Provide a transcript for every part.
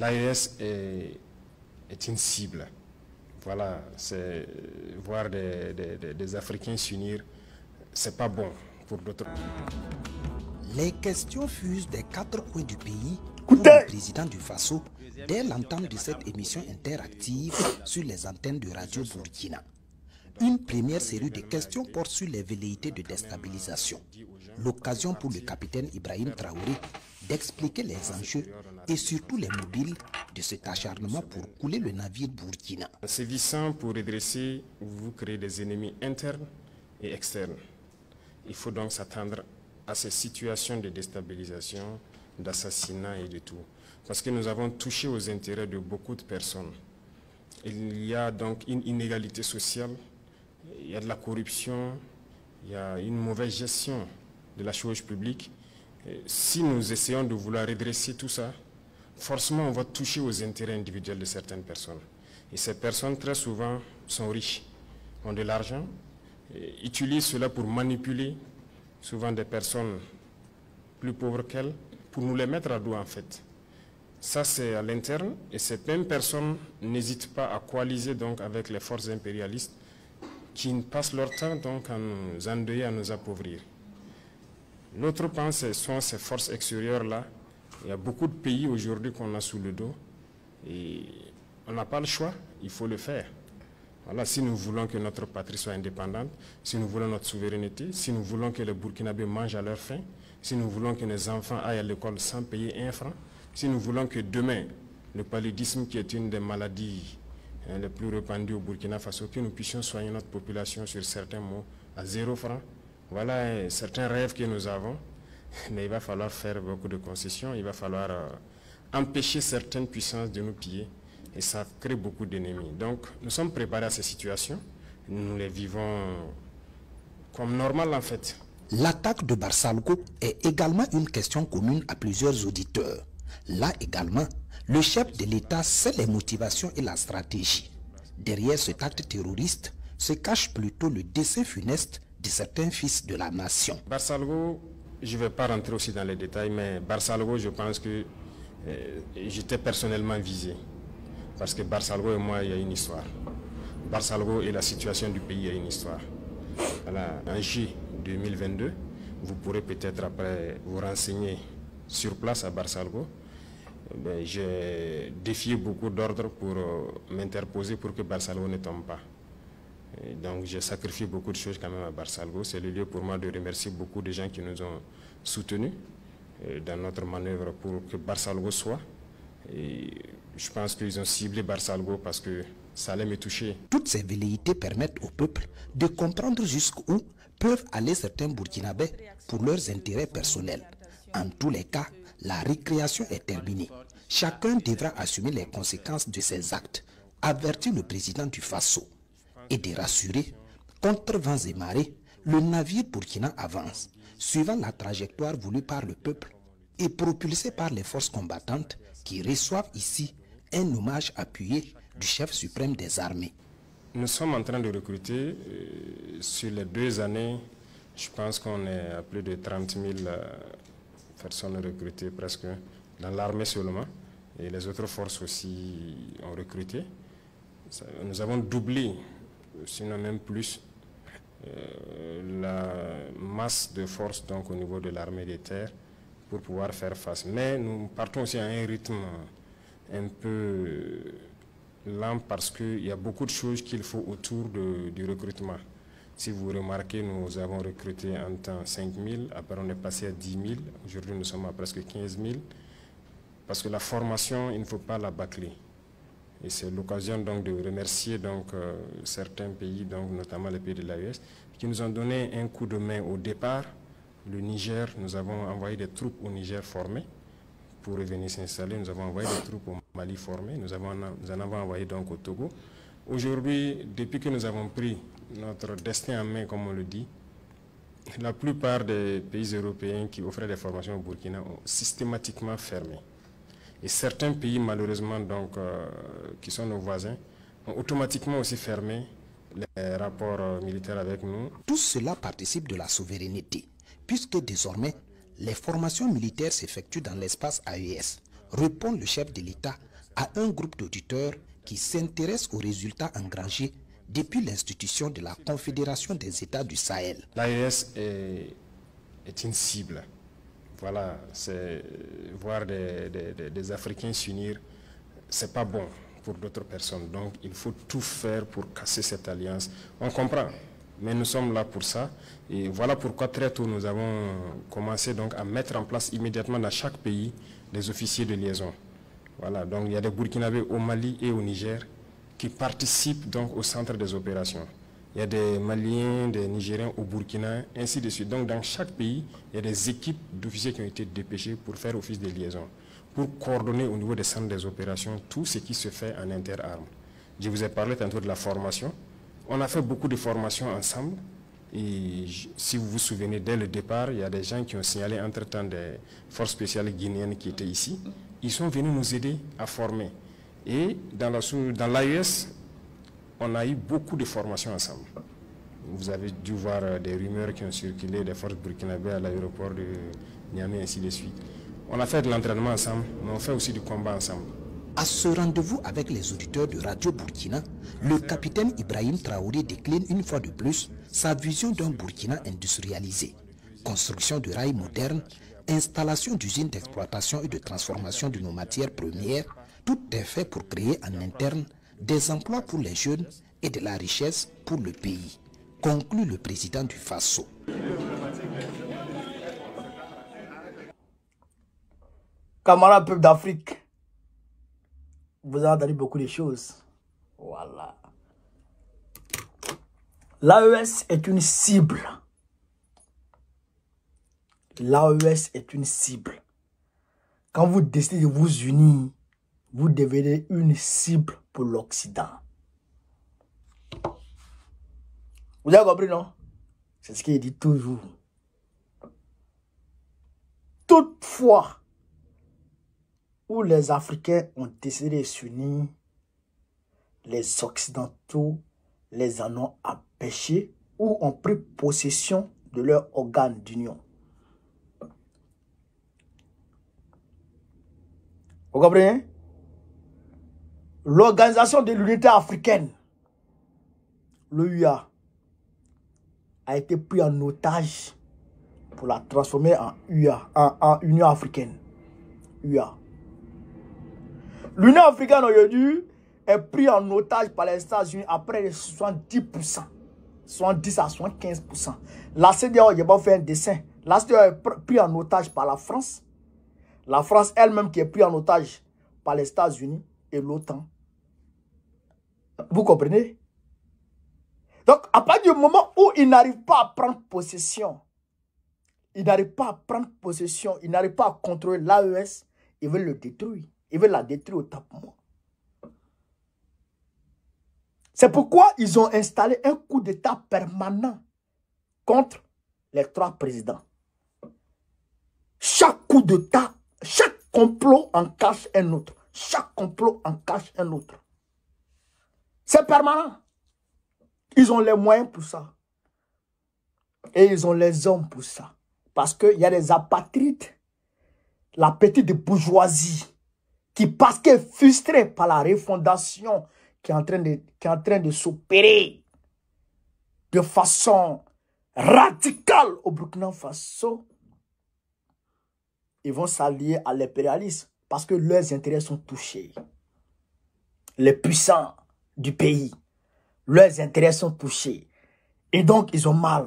L'AES est une cible. Voilà, c'est voir des Africains s'unir, c'est pas bon pour d'autres. Les questions fusent des 4 coins du pays pour le président du Faso dès l'entame de cette émission interactive sur les antennes de Radio Burkina. Une première série de questions porte sur les velléités de déstabilisation. L'occasion pour le capitaine Ibrahim Traoré d'expliquer les enjeux et surtout les mobiles de cet acharnement pour couler le navire Burkina. En sévissant pour redresser, vous créez des ennemis internes et externes. Il faut donc s'attendre à ces situations de déstabilisation, d'assassinat et de tout. Parce que nous avons touché aux intérêts de beaucoup de personnes. Il y a donc une inégalité sociale, il y a de la corruption, il y a une mauvaise gestion de la chose publique. Si nous essayons de vouloir redresser tout ça, forcément on va toucher aux intérêts individuels de certaines personnes. Et ces personnes très souvent sont riches, ont de l'argent, utilisent cela pour manipuler souvent des personnes plus pauvres qu'elles, pour nous les mettre à dos en fait. Ça c'est à l'interne et ces mêmes personnes n'hésitent pas à coaliser donc avec les forces impérialistes qui passent leur temps donc à nous endeuiller, à nous appauvrir. L'autre pan, ce sont ces forces extérieures-là. Il y a beaucoup de pays aujourd'hui qu'on a sous le dos et on n'a pas le choix, il faut le faire. Voilà, si nous voulons que notre patrie soit indépendante, si nous voulons notre souveraineté, si nous voulons que les Burkinabés mangent à leur faim, si nous voulons que nos enfants aillent à l'école sans payer un franc, si nous voulons que demain, le paludisme qui est une des maladies les plus répandues au Burkina Faso, que nous puissions soigner notre population sur certains mots à 0 franc. Voilà certains rêves que nous avons, mais il va falloir faire beaucoup de concessions, il va falloir empêcher certaines puissances de nous piller et ça crée beaucoup d'ennemis. Donc nous sommes préparés à ces situations, nous les vivons comme normal en fait. L'attaque de Barsalgo est également une question commune à plusieurs auditeurs. Là également, le chef de l'État sait les motivations et la stratégie. Derrière cet acte terroriste se cache plutôt le dessein funeste de certains fils de la nation. Barsalgo, je ne vais pas rentrer aussi dans les détails, mais Barsalgo, je pense que j'étais personnellement visé. Parce que Barsalgo et moi, il y a une histoire. Barsalgo et la situation du pays, il y a une histoire. Voilà, en juillet 2022, vous pourrez peut-être après vous renseigner sur place à Barsalgo. J'ai défié beaucoup d'ordres pour m'interposer pour que Barsalgo ne tombe pas. Et donc j'ai sacrifié beaucoup de choses quand même à Barsalgo. C'est le lieu pour moi de remercier beaucoup de gens qui nous ont soutenus dans notre manœuvre pour que Barsalgo soit. Et je pense qu'ils ont ciblé Barsalgo parce que ça allait me toucher. Toutes ces velléités permettent au peuple de comprendre jusqu'où peuvent aller certains Burkinabés pour leurs intérêts personnels. En tous les cas, la récréation est terminée. Chacun devra assumer les conséquences de ses actes, avertit le président du Faso. Et de rassurer, contre vents et marées, le navire Burkina avance, suivant la trajectoire voulue par le peuple et propulsé par les forces combattantes qui reçoivent ici un hommage appuyé du chef suprême des armées. Nous sommes en train de recruter, sur les 2 années, je pense qu'on est à plus de 30 000 personnes recrutées presque dans l'armée seulement, et les autres forces aussi ont recruté. Nous avons doublé, sinon même plus, la masse de forces donc, au niveau de l'armée des terres pour pouvoir faire face. Mais nous partons aussi à un rythme un peu lent parce qu'il y a beaucoup de choses qu'il faut autour du recrutement. Si vous remarquez, nous avons recruté en temps 5 000, après on est passé à 10 000, aujourd'hui nous sommes à presque 15 000, parce que la formation, il ne faut pas la bâcler. Et c'est l'occasion donc de remercier donc, certains pays, donc, notamment les pays de l'AES, qui nous ont donné un coup de main au départ. Le Niger, nous avons envoyé des troupes au Niger formées pour revenir s'installer. Nous avons envoyé des troupes au Mali formées. Nous en avons envoyé donc au Togo. Aujourd'hui, depuis que nous avons pris notre destin en main, comme on le dit, la plupart des pays européens qui offraient des formations au Burkina ont systématiquement fermé. Et certains pays, malheureusement, donc, qui sont nos voisins, ont automatiquement aussi fermé les rapports militaires avec nous. Tout cela participe de la souveraineté, puisque désormais, les formations militaires s'effectuent dans l'espace AES, répond le chef de l'État à un groupe d'auditeurs qui s'intéresse aux résultats engrangés depuis l'institution de la Confédération des États du Sahel. L'AES est une cible. Voilà, voir des Africains s'unir, c'est pas bon pour d'autres personnes. Donc, il faut tout faire pour casser cette alliance. On comprend, mais nous sommes là pour ça. Et voilà pourquoi très tôt, nous avons commencé donc à mettre en place immédiatement dans chaque pays des officiers de liaison. Voilà, donc il y a des Burkinabés au Mali et au Niger qui participent donc au centre des opérations. Il y a des Maliens, des Nigériens au Burkina, ainsi de suite. Donc dans chaque pays, il y a des équipes d'officiers qui ont été dépêchés pour faire office de liaison, pour coordonner au niveau des centres des opérations tout ce qui se fait en interarmes. Je vous ai parlé tantôt de la formation. On a fait beaucoup de formations ensemble. Et si vous vous souvenez, dès le départ, il y a des gens qui ont signalé entre-temps des forces spéciales guinéennes qui étaient ici. Ils sont venus nous aider à former. Et dans l'AES, on a eu beaucoup de formations ensemble. Vous avez dû voir des rumeurs qui ont circulé des forces burkinabées à l'aéroport de Niamey, ainsi de suite. On a fait de l'entraînement ensemble, mais on fait aussi du combat ensemble. À ce rendez-vous avec les auditeurs de Radio Burkina, le capitaine Ibrahim Traoré décline une fois de plus sa vision d'un Burkina industrialisé. Construction de rails modernes, installation d'usines d'exploitation et de transformation de nos matières premières, tout est fait pour créer en interne des emplois pour les jeunes et de la richesse pour le pays, conclut le président du FASO. Camarades peuple d'Afrique, vous avez entendu beaucoup de choses. Voilà. L'AES est une cible. L'AES est une cible. Quand vous décidez de vous unir, vous devenez une cible pour l'Occident. Vous avez compris, non? C'est ce qu'il dit toujours. Toutefois, où les Africains ont décidé de s'unir, les Occidentaux les en ont empêchés ou ont pris possession de leurs organes d'union. Vous comprenez? L'Organisation de l'Unité africaine, l'OUA, a été pris en otage pour la transformer en UA, en Union africaine. UA. L'Union africaine aujourd'hui est prise en otage par les États-Unis à près de 70%. 70 à 75%. La CEDEAO, je vais pas faire un dessin. La CEDEAO est prise en otage par la France. La France elle-même qui est prise en otage par les États-Unis et l'OTAN. Vous comprenez? Donc, à partir du moment où ils n'arrivent pas à prendre possession, ils n'arrivent pas à prendre possession, ils n'arrivent pas à contrôler l'AES, ils veulent le détruire. Ils veulent la détruire au tapement. C'est pourquoi ils ont installé un coup d'État permanent contre les trois présidents. Chaque coup d'État, chaque complot en cache un autre. Chaque complot en cache un autre. C'est permanent. Ils ont les moyens pour ça. Et ils ont les hommes pour ça. Parce qu'il y a des apatrides, la petite bourgeoisie, qui, parce qu'elle est frustrée par la refondation qui est en train de s'opérer de façon radicale au Burkina Faso, ils vont s'allier à l'impérialisme parce que leurs intérêts sont touchés. Les puissants du pays, leurs intérêts sont touchés. Et donc, ils ont mal.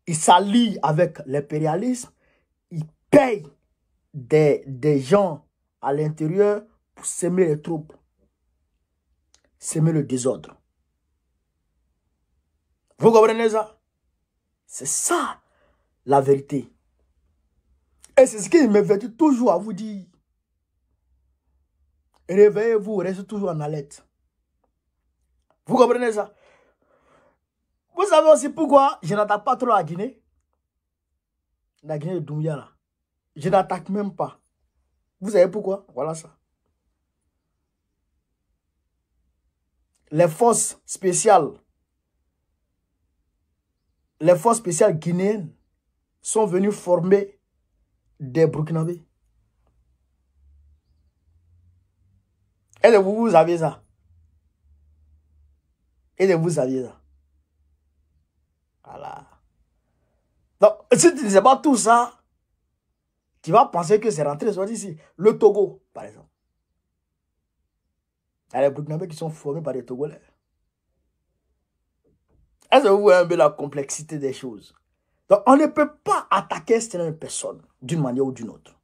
Ils s'allient avec l'impérialisme, ils payent des gens à l'intérieur pour semer les troubles, semer le désordre. Vous comprenez ça? C'est ça la vérité. Et c'est ce qu'il me fait toujours à vous dire. Réveillez-vous, restez toujours en alerte. Vous comprenez ça? Vous savez aussi pourquoi je n'attaque pas trop la Guinée? La Guinée de Doumbia là. Je n'attaque même pas. Vous savez pourquoi? Voilà ça. Les forces spéciales guinéennes sont venues former des Burkinabés. Et vous avez ça. Et vous aviez ça. Voilà. Donc, si tu ne sais pas tout ça, tu vas penser que c'est rentré ici. Le Togo, par exemple. Il y a les Burkinabés qui sont formés par des Togolais. Est-ce que vous voyez un peu la complexité des choses? Donc, on ne peut pas attaquer certaines personnes d'une manière ou d'une autre.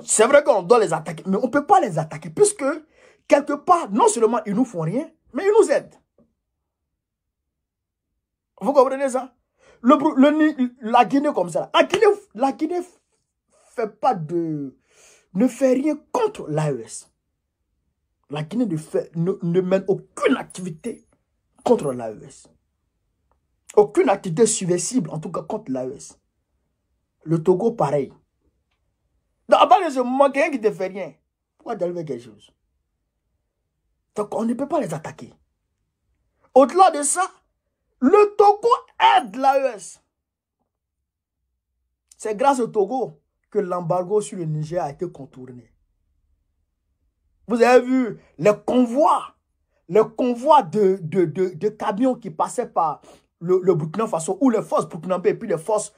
C'est vrai qu'on doit les attaquer, mais on ne peut pas les attaquer puisque, quelque part, non seulement ils ne nous font rien, mais ils nous aident. Vous comprenez ça? La Guinée comme ça. La Guinée ne fait rien contre l'AES. La Guinée ne mène aucune activité contre l'AES. Aucune activité subversible, en tout cas contre l'AES. Le Togo, pareil. Donc, à part de ce moment, quelqu'un qui ne te fait rien, pourquoi tu as fait quelque chose? Donc, on ne peut pas les attaquer. Au-delà de ça, le Togo aide l'AES. C'est grâce au Togo que l'embargo sur le Niger a été contourné. Vous avez vu les convois de camions qui passaient par le Burkina Faso, où les forces burkinabées et puis les forces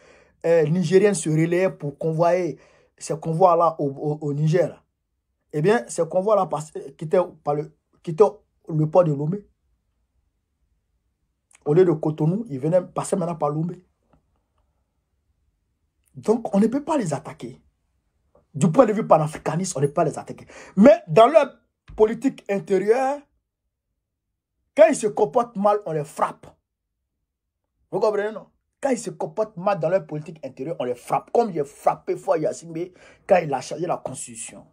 nigériennes se relayaient pour convoyer ces convois-là au Niger. Eh bien, ces convois-là quittaient le port de Lomé. Au lieu de Cotonou, ils venaient passer maintenant par Lomé. Donc, on ne peut pas les attaquer. Du point de vue panafricaniste, on ne peut pas les attaquer. Mais dans leur politique intérieure, quand ils se comportent mal, on les frappe. Vous comprenez, non? Quand ils se comportent mal dans leur politique intérieure, on les frappe. Comme il a frappé fort Yassine quand il a changé la constitution.